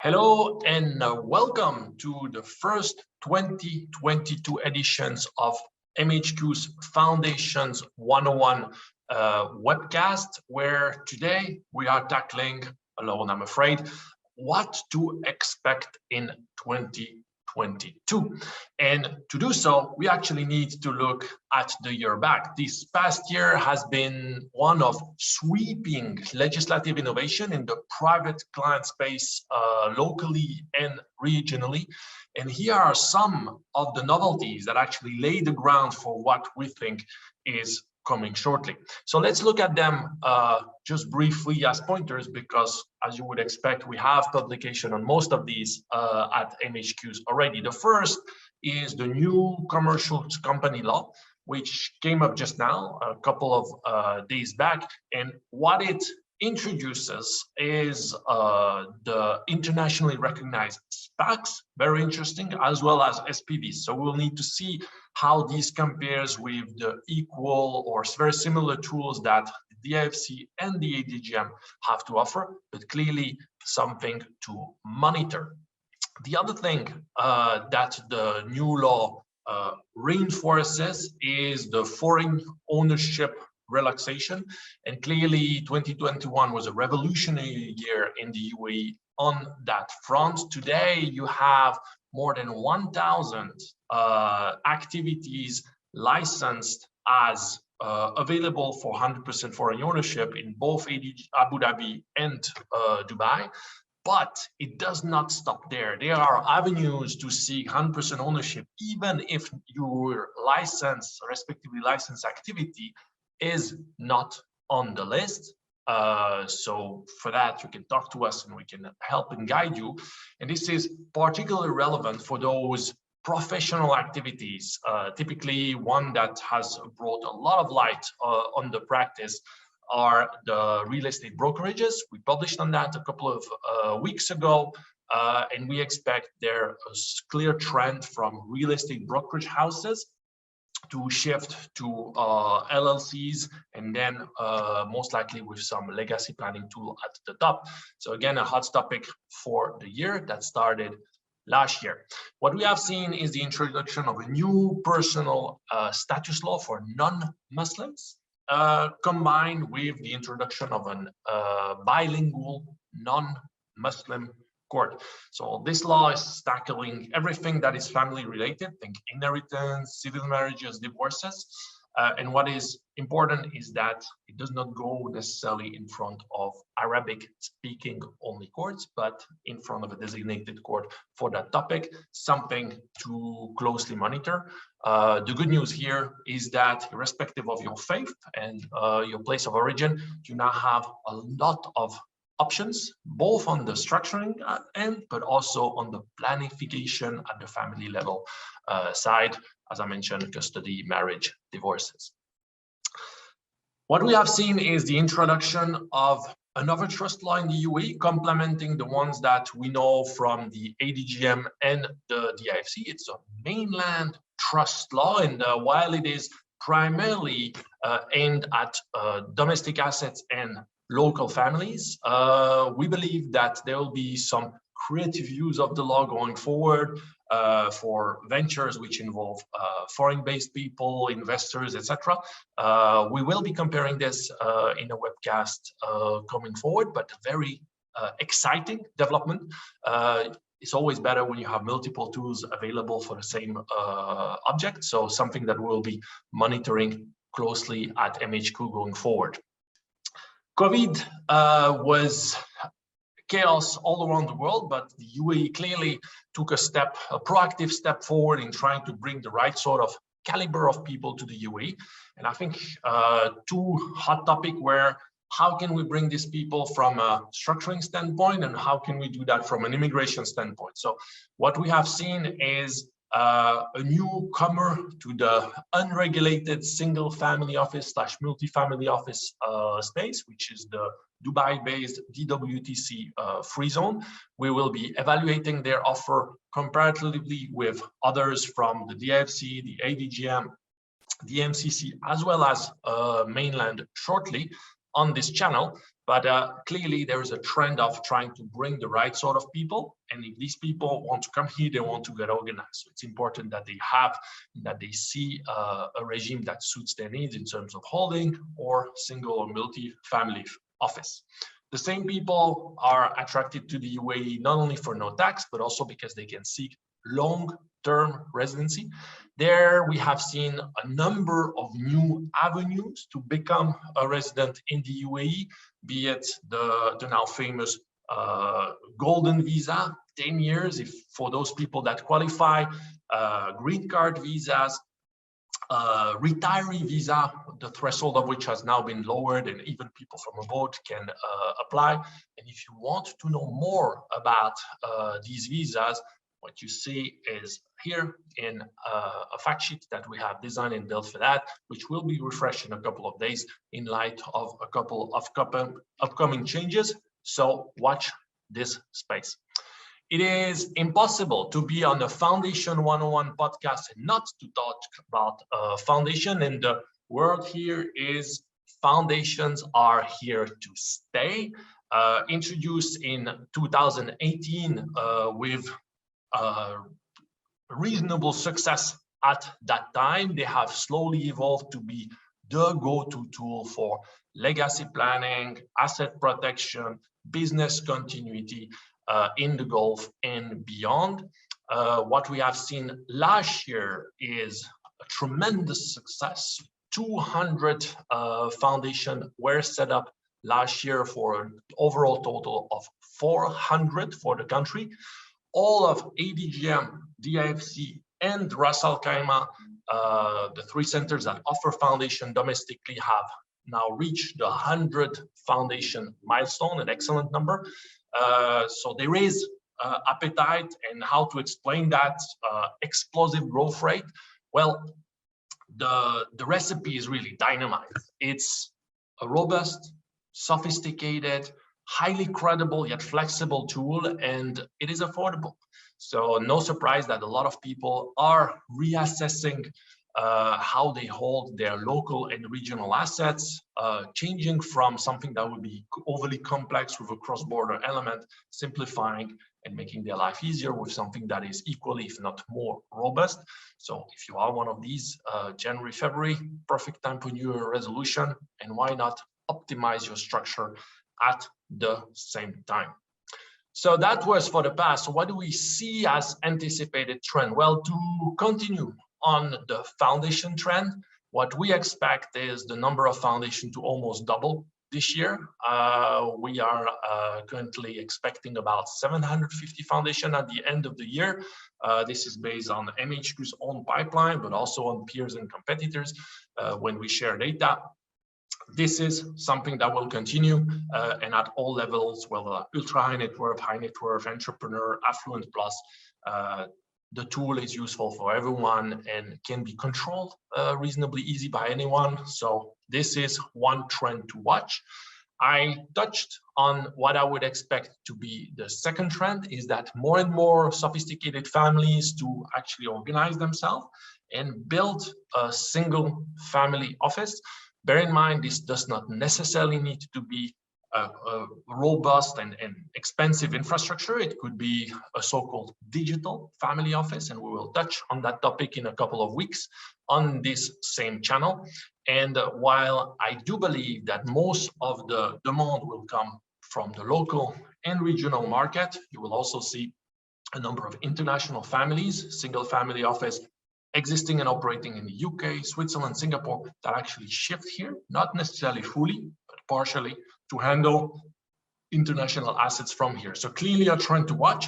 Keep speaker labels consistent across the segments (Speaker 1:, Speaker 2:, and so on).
Speaker 1: Hello and welcome to the first 2022 editions of MHQ's Foundations 101 webcast, where today we are tackling, alone I'm afraid, what to expect in 2022. And to do so, we actually need to look at the year back. This past year has been one of sweeping legislative innovation in the private client space locally and regionally. And here are some of the novelties that actually lay the ground for what we think is coming shortly. So let's look at them just briefly as pointers, because as you would expect, we have publication on most of these at MHQs already. The first is the new commercial company law, which came up just now, a couple of days back. And what it introduces is the internationally recognized SPACs, very interesting, as well as SPVs. So we'll need to see how these compares with the equal or very similar tools that the DIFC and the ADGM have to offer, but clearly something to monitor. The other thing that the new law reinforces is the foreign ownership relaxation, and clearly 2021 was a revolutionary year in the UAE on that front. Today you have more than 1,000 activities licensed as available for 100% foreign ownership in both Abu Dhabi and Dubai. But it does not stop there. There are avenues to seek 100% ownership, even if your license, respectively licensed activity, is not on the list. So for that, you can talk to us and we can help and guide you. And this is particularly relevant for those professional activities, typically one that has brought a lot of light on the practice are the real estate brokerages. We published on that a couple of weeks ago, and we expect there a clear trend from real estate brokerage houses to shift to LLCs, and then most likely with some legacy planning tool at the top. So again, a hot topic for the year that started last year. What we have seen is the introduction of a new personal status law for non-Muslims, combined with the introduction of an bilingual non-Muslim court. So this law is tackling everything that is family related, think inheritance, civil marriages, divorces. And what is important is that it does not go necessarily in front of Arabic speaking only courts, but in front of a designated court for that topic, something to closely monitor. The good news here is that irrespective of your faith and your place of origin, you now have a lot of options, both on the structuring end, but also on the planification at the family level side, as I mentioned, custody, marriage, divorces. What we have seen is the introduction of another trust law in the UAE, complementing the ones that we know from the ADGM and the DIFC. It's a mainland trust law, and while it is primarily aimed at domestic assets and local families, we believe that there will be some creative use of the law going forward for ventures which involve foreign-based people, investors, etc. We will be comparing this in a webcast coming forward, but a very exciting development. It's always better when you have multiple tools available for the same object. So something that we'll be monitoring closely at MHQ going forward. COVID was chaos all around the world, but the UAE clearly took a proactive step forward in trying to bring the right sort of caliber of people to the UAE. And I think two hot topics were, how can we bring these people from a structuring standpoint, and how can we do that from an immigration standpoint? So what we have seen is a newcomer to the unregulated single family office / multi-family office space, which is the Dubai-based DWTC free zone. We will be evaluating their offer comparatively with others from the DIFC, the ADGM, the MCC, as well as mainland shortly. on this channel, but clearly there is a trend of trying to bring the right sort of people. And if these people want to come here, they want to get organized. So it's important that they see a regime that suits their needs in terms of holding or single or multi-family office. The same people are attracted to the UAE not only for no tax, but also because they can seek long-term residency. There we have seen a number of new avenues to become a resident in the UAE, be it the now famous golden visa, 10 years if for those people that qualify, green card visas, retiree visa, the threshold of which has now been lowered, and even people from abroad can apply. And if you want to know more about these visas, what you see is here in a fact sheet that we have designed and built for that, which will be refreshed in a couple of days in light of a couple of upcoming changes. So watch this space. It is impossible to be on the Foundation 101 podcast and not to talk about foundation. And the word here is foundations are here to stay. Introduced in 2018 with reasonable success at that time, they have slowly evolved to be the go-to tool for legacy planning, asset protection, business continuity in the Gulf and beyond. What we have seen last year is a tremendous success. 200 foundations were set up last year for an overall total of 400 for the country. All of ADGM, DIFC, and Ras Al Khaimah, the three centers that offer foundation domestically, have now reached the 100 foundation milestone, an excellent number. So they raise appetite, and how to explain that explosive growth rate? Well, the recipe is really dynamite. It's a robust, sophisticated, highly credible yet flexible tool, and it is affordable. So no surprise that a lot of people are reassessing how they hold their local and regional assets, changing from something that would be overly complex with a cross-border element, simplifying and making their life easier with something that is equally, if not more, robust. So if you are one of these, January, February, perfect time for New Year resolution, and why not optimize your structure at the same time. So that was for the past. So what do we see as anticipated trend? Well, to continue on the foundation trend, what we expect is the number of foundation to almost double this year. We are currently expecting about 750 foundation at the end of the year. This is based on MHQ's own pipeline, but also on peers and competitors when we share data. This is something that will continue and at all levels, whether ultra high net worth, entrepreneur, affluent plus, the tool is useful for everyone and can be controlled reasonably easy by anyone. So this is one trend to watch. I touched on what I would expect to be the second trend, is that more and more sophisticated families to actually organize themselves and build a single family office. Bear in mind, this does not necessarily need to be a robust and expensive infrastructure. It could be a so-called digital family office, and we will touch on that topic in a couple of weeks on this same channel. And while I do believe that most of the demand will come from the local and regional market, you will also see a number of international families, single family office, existing and operating in the UK, Switzerland, Singapore, that actually shift here, not necessarily fully, but partially, to handle international assets from here. So clearly a trend to watch.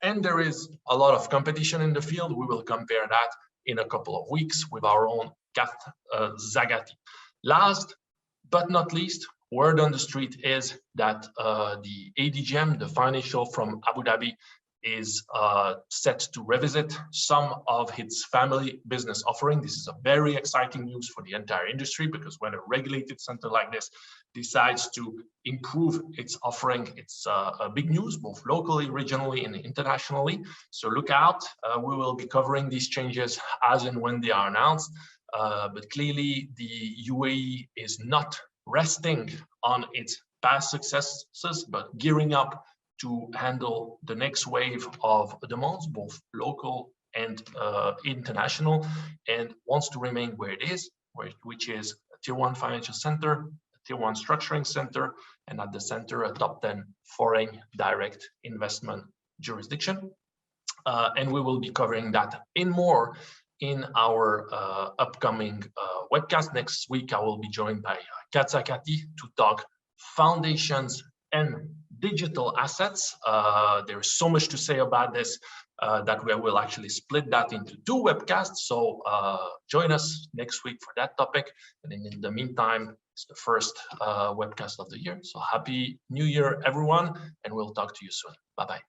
Speaker 1: And there is a lot of competition in the field. We will compare that in a couple of weeks with our own Kat Zagati. Last but not least, word on the street is that the ADGM, the financial from Abu Dhabi, is set to revisit some of its family business offering. This is a very exciting news for the entire industry, because when a regulated center like this decides to improve its offering, it's a big news, both locally, regionally, and internationally. So look out. We will be covering these changes as and when they are announced. But clearly, the UAE is not resting on its past successes, but gearing up to handle the next wave of demands, both local and international, and wants to remain where it is, which is a tier 1 financial center, a tier 1 structuring center, and at the center, a top 10 foreign direct investment jurisdiction. And we will be covering that in more in our upcoming webcast. Next week, I will be joined by Katsa Kati to talk foundations and digital assets. There's so much to say about this that we will actually split that into 2 webcasts. So join us next week for that topic. And in the meantime, it's the first webcast of the year. So happy New Year, everyone, and we'll talk to you soon. Bye-bye.